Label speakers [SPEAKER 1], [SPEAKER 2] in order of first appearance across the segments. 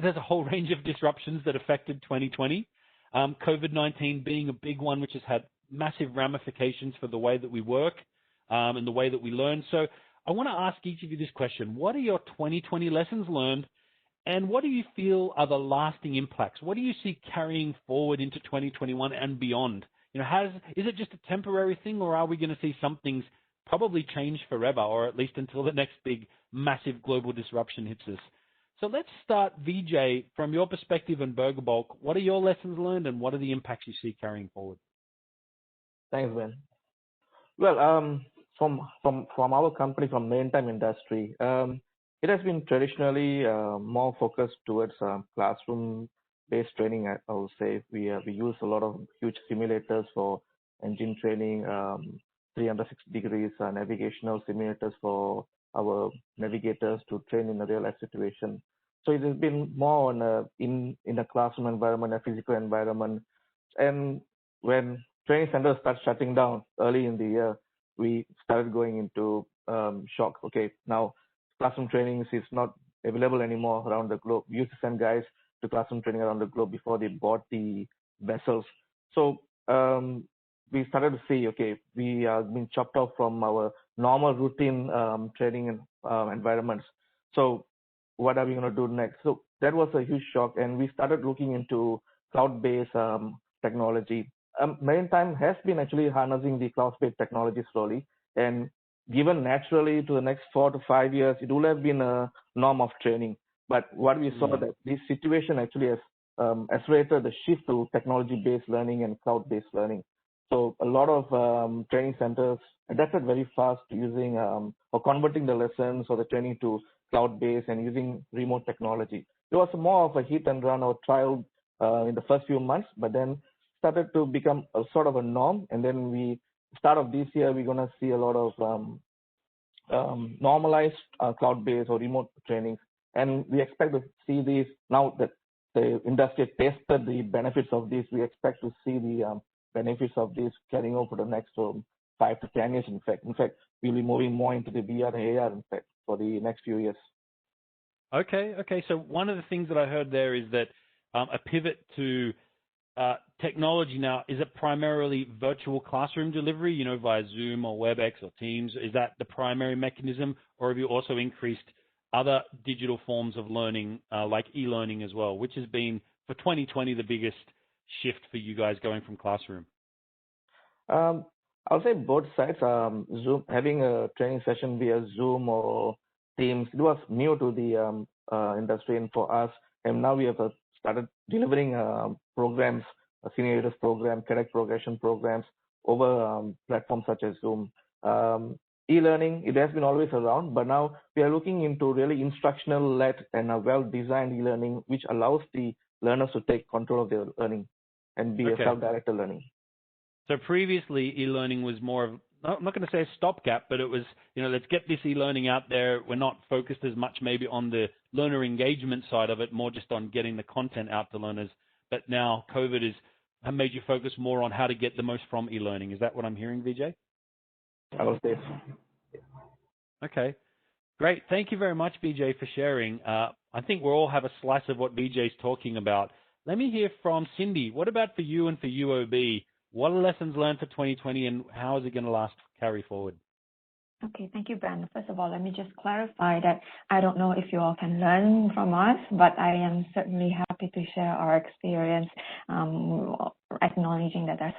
[SPEAKER 1] there's a whole range of disruptions that affected 2020. COVID-19 being a big one, which has had massive ramifications for the way that we work and the way that we learn. So I want to ask each of you this question. What are your 2020 lessons learned, and what do you feel are the lasting impacts? What do you see carrying forward into 2021 and beyond? You know, is it just a temporary thing, or are we going to see some things probably change forever, or at least until the next big, massive global disruption hits us? So let's start, Vijay, from your perspective and Burger Bulk. What are your lessons learned, and what are the impacts you see carrying forward?
[SPEAKER 2] Thanks, Ben. Well, from our company, from maritime industry, it has been traditionally more focused towards classroom-based training. I would say we use a lot of huge simulators for engine training, 360 degrees navigational simulators for our navigators to train in a real life situation. So it has been more on in a classroom environment, a physical environment. And when training centers start shutting down early in the year, we started going into shock. Okay, now classroom trainings is not available anymore around the globe. We used to send guys to classroom training around the globe before they bought the vessels. So we started to see, okay, we are being chopped off from our normal routine training environments. So what are we going to do next? So that was a huge shock, and we started looking into cloud-based technology. Maritime has been actually harnessing the cloud-based technology slowly, and given naturally to the next 4 to 5 years, it will have been a norm of training. But what we saw that this situation actually has accelerated the shift to technology-based learning and cloud-based learning. So a lot of training centers adapted very fast to using or converting the lessons or the training to cloud-based and using remote technology. It was more of a hit and run or trial in the first few months, but then started to become a sort of a norm. And then start of this year, we're going to see a lot of normalized cloud-based or remote trainings. And we expect to see these now that the industry tested the benefits of this. We expect to see the benefits of this carrying over the next 5 to 10 years. In fact, we'll be moving more into the VR and AR, in fact, for the next few years.
[SPEAKER 1] Okay. So one of the things that I heard there is that a pivot to technology now, is it primarily virtual classroom delivery, you know, via Zoom or WebEx or Teams? Is that the primary mechanism, or have you also increased other digital forms of learning, like e-learning as well, which has been, for 2020, the biggest shift for you guys going from classroom?
[SPEAKER 2] I'll say both sides. Zoom, having a training session via Zoom or Teams, it was new to the industry and for us. And now we have started delivering programs, a senior leaders program, cadet progression programs over platforms such as Zoom. E-learning, it has been always around, but now we are looking into really instructional-led and a well-designed e-learning, which allows the learners to take control of their learning and be a self-directed learning.
[SPEAKER 1] So previously, e-learning was more of, I'm not going to say a stopgap, but it was, you know, let's get this e-learning out there. We're not focused as much maybe on the learner engagement side of it, more just on getting the content out to learners. But now COVID has made you focus more on how to get the most from e-learning. Is that what I'm hearing, Vijay?
[SPEAKER 2] I will say so.
[SPEAKER 1] Okay, great. Thank you very much, Vijay, for sharing. I think we all have a slice of what Vijay's talking about. Let me hear from Cindy. What about for you and for UOB? What are lessons learned for 2020, and how is it going to carry forward?
[SPEAKER 3] Okay, thank you, Ben. First of all, let me just clarify that I don't know if you all can learn from us, but I am certainly happy to share our experience, acknowledging that there's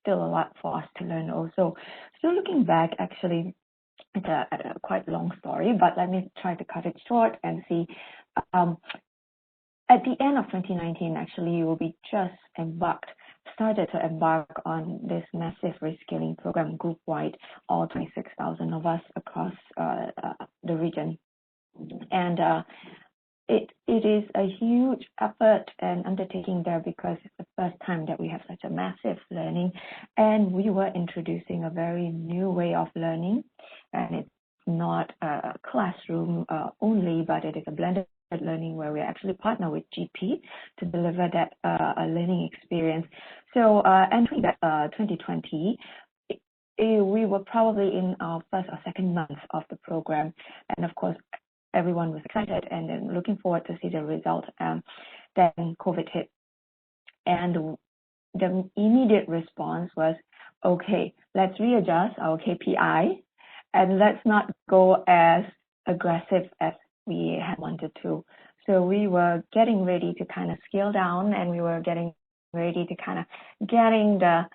[SPEAKER 3] still a lot for us to learn also. So looking back, actually, it's a quite long story, but let me try to cut it short and see. At the end of 2019, actually, we just started to embark on this massive reskilling program group-wide, all 26,000 of us across the region. And it is a huge effort and undertaking there because it's the first time that we have such a massive learning, and we were introducing a very new way of learning, and it's not a classroom only, but it is a blended learning where we actually partner with GP to deliver that learning experience. So entering that 2020, we were probably in our first or second month of the program, and of course, everyone was excited and then looking forward to see the result. Then COVID hit, and the immediate response was, okay, let's readjust our KPI and let's not go as aggressive as we had wanted to. So we were getting ready to kind of scale down, and we were getting ready to kind of getting the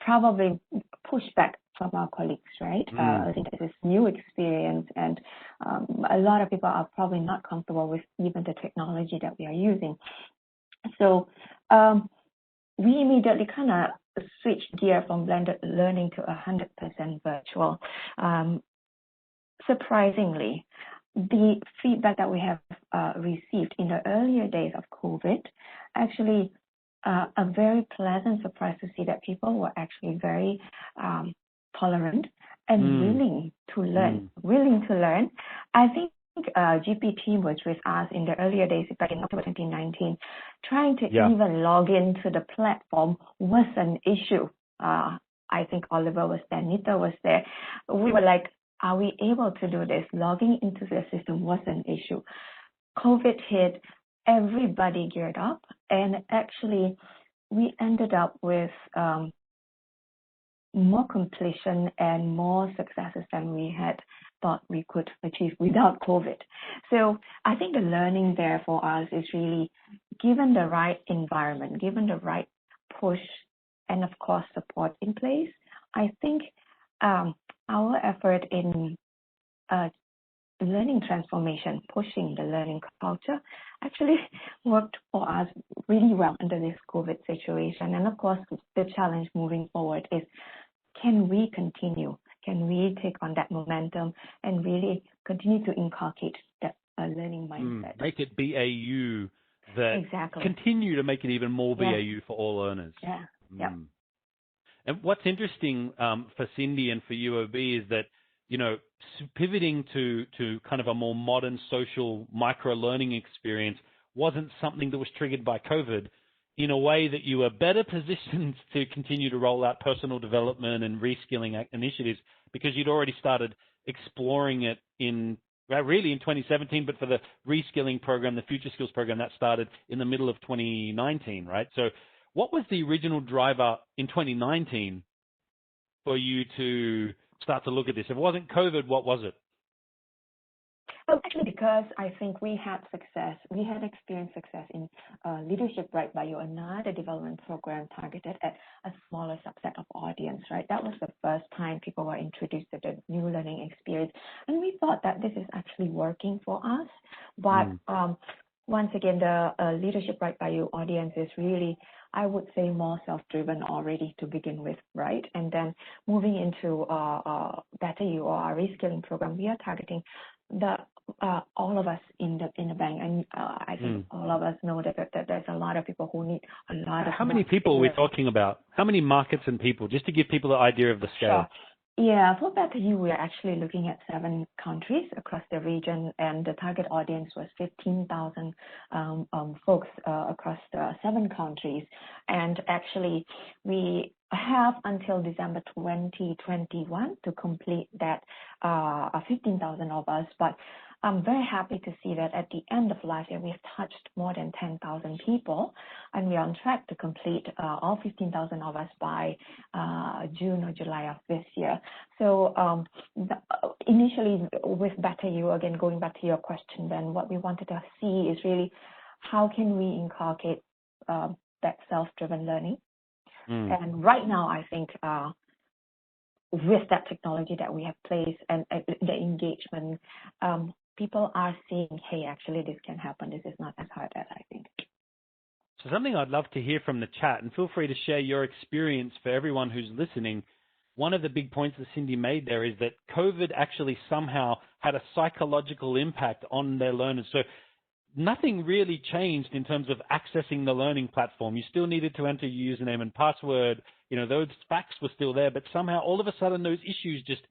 [SPEAKER 3] probably pushback from our colleagues, right? I think this is new experience, and a lot of people are probably not comfortable with even the technology that we are using. So we immediately kind of switched gear from blended learning to 100% virtual. Surprisingly, the feedback that we have received in the earlier days of COVID, actually a very pleasant surprise to see that people were actually very tolerant and willing to learn. I think GP team was with us in the earlier days back in October 2019. Trying to even log into the platform was an issue. I think Oliver was there, Nita was there. We were like, are we able to do this? Logging into the system was an issue. COVID hit, everybody geared up, and actually we ended up with more completion and more successes than we had thought we could achieve without COVID. So I think the learning there for us is really, given the right environment, given the right push, and of course support in place, I think our effort in learning transformation, pushing the learning culture, actually worked for us really well under this COVID situation. And of course, the challenge moving forward is, can we continue? Can we take on that momentum and really continue to inculcate that learning mindset?
[SPEAKER 1] Make it BAU, continue to make it even more BAU for all learners.
[SPEAKER 3] Yeah.
[SPEAKER 1] And what's interesting for Cindy and for UOB is that, pivoting to kind of a more modern social micro-learning experience wasn't something that was triggered by COVID, in a way that you were better positioned to continue to roll out personal development and reskilling initiatives because you'd already started exploring it in 2017, but for the Reskilling Program, the Future Skills Program, that started in the middle of 2019, right? So what was the original driver in 2019 for you to start to look at this? If it wasn't COVID, what was it?
[SPEAKER 3] Well, actually, because I think we had experienced success in Leadership Right by You, another development program targeted at a smaller subset of audience, right? That was the first time people were introduced to the new learning experience. And we thought that this is actually working for us. But once again, the Leadership Right by You audience is really, I would say, more self-driven already to begin with, right? And then moving into Better You or our Reskilling Program, we are targeting all of us in the bank, and I think all of us know that there's a lot of people who need a lot of.
[SPEAKER 1] How many people are we talking about? How many markets and people? Just to give people the idea of the scale.
[SPEAKER 3] Sure. Yeah, for Better You, we're actually looking at 7 countries across the region, and the target audience was 15,000 folks across the 7 countries. And actually, we have until December 2021 to complete that 15,000 of us. But I'm very happy to see that at the end of last year, we've touched more than 10,000 people, and we're on track to complete all 15,000 of us by June or July of this year. So initially with Better You, again, going back to your question, then what we wanted to see is really how can we inculcate that self-driven learning. And right now, I think with that technology that we have placed and the engagement, people are seeing, hey, actually this can happen. This is not as hard as I think.
[SPEAKER 1] So something I'd love to hear from the chat, and feel free to share your experience for everyone who's listening. One of the big points that Cindy made there is that COVID actually somehow had a psychological impact on their learners. So nothing really changed in terms of accessing the learning platform. You still needed to enter your username and password. Those facts were still there, but somehow all of a sudden those issues just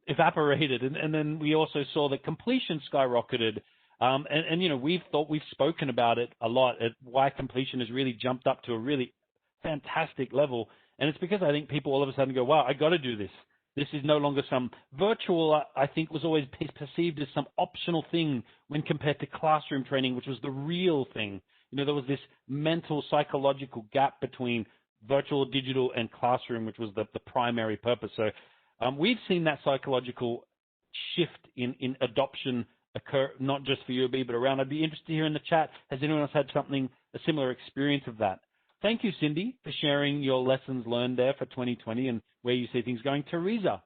[SPEAKER 1] evaporated. And then we also saw that completion skyrocketed. We've spoken about it a lot at why completion has really jumped up to a really fantastic level. And it's because I think people all of a sudden go, wow, I got to do this. This is no longer some virtual, I think was always perceived as some optional thing when compared to classroom training, which was the real thing. You know, there was this mental, psychological gap between virtual, digital, and classroom, which was the primary purpose. So we've seen that psychological shift in adoption occur, not just for UOB, but around. I'd be interested to hear in the chat, has anyone else had a similar experience of that? Thank you, Cindy, for sharing your lessons learned there for 2020 and where you see things going. Teresa.